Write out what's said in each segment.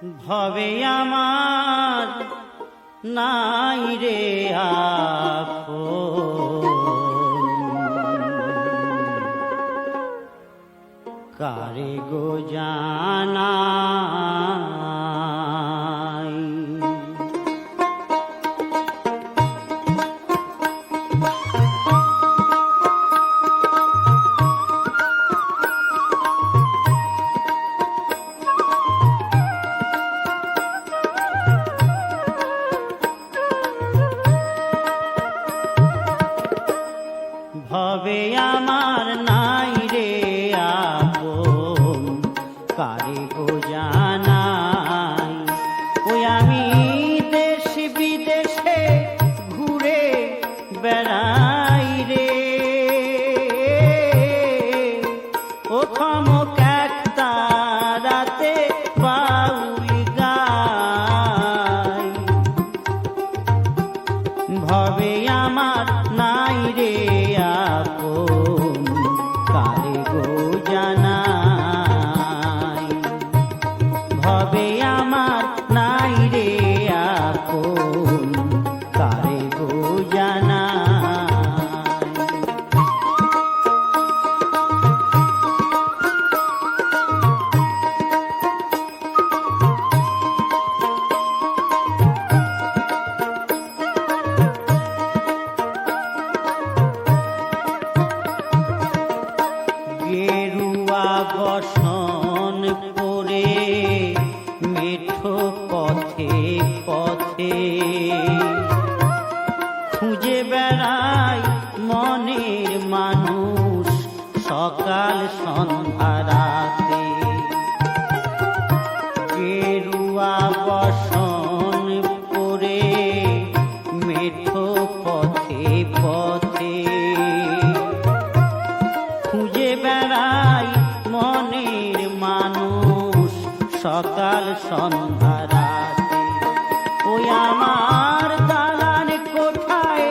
ভবে আমার নাই রে আপন, কারে গো জানাই। ভবে আমার নাই রে আপন, কারে গো জানাই। ওই আমি দেশ বিদেশে ঘুরে বেড়াই রে, ও থমক একটা রাতে বাউল গাই। ভবে আমার নাই রে আপন, কারে গো জানাই। ভবে আমার নাই রে আপন, কারে গো জানাই। গেরুয়া বসন পরে মেঠো পথে পথে খুঁজে বেড়াই মনের মানুষ সকাল সন্ধ্যা রাতে। গেরুয়া বসন পরে মেঠো পথে পথে খুঁজে বেড়াই মনের মানুষ সকাল সন্ধ্যা রাতে। ওই আমার দালান কোঠায়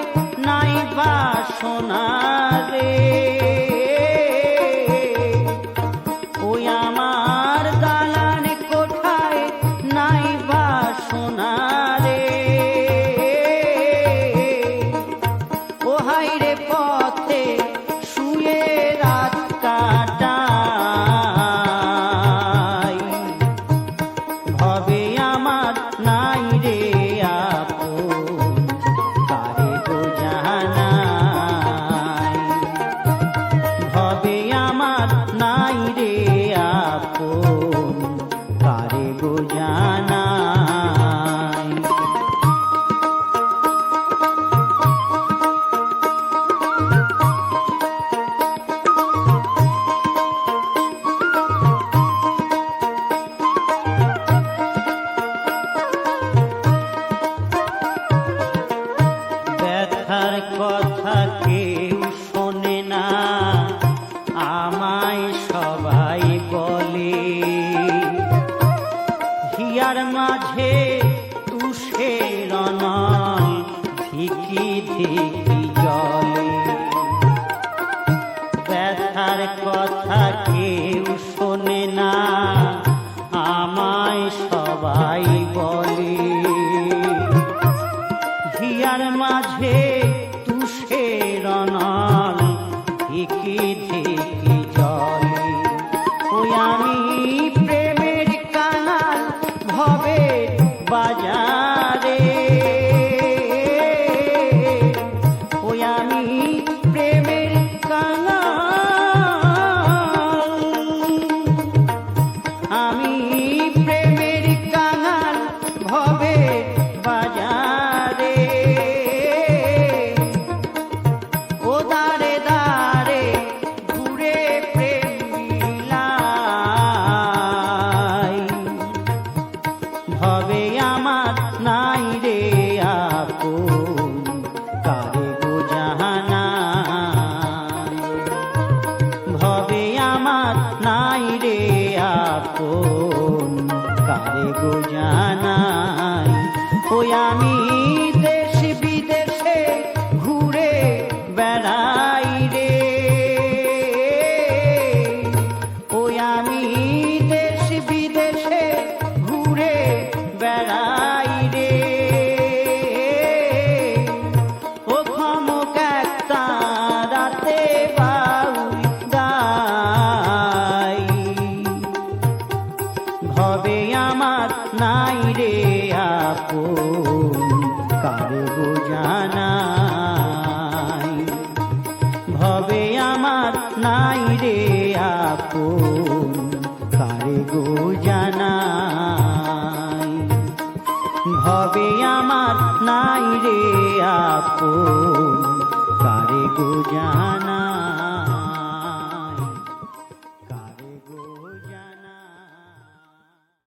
নাই বাসনা রে, ওই আমার দালান কোঠায় নাই বাসনা রে। ও হাইরে পথে শুয়ে রাত কাটাই। ভবে আমার নাই রে আপন, কারে গো জানাই। ভবে আমার নাই রে আপন, কারে গো জানাই। ব্যথার কথা কেউ শোনে না, আমায় সবাই বলে। হিয়ার মাঝে তুষের নল ধিকি ধিকি জলে। ব্যথার কথা কেউ শোনে না, আমায় সবাই বলে। হিয়ার মাঝে তুষের নল ধিকি ধিকি জলে। ওই আমি প্রেমের কাঙাল ভবে বাজারে, ওই আমি প্রেমের কাঙাল, আমি প্রেমের কাঙাল ভবে বাজারে। ও দাঁড়ে দাঁড়ে ঘুরে প্রেম বিলাই। ভবে আমার নাই রে আপন, কারে গো জানাই। ভবে আমার নাই রে আপন, কারে গো জানাই। ওই আমি দেশ বিদেশে ঘুরে বেড়াই রে, ওই আমি দেশ বিদেশে ঘুরে আপন কারে গো জানাই। ভবে আমার নাই রে আপন কারে গো জানাই। ভবে আমার নাই রে আপন কারে গো জানাই।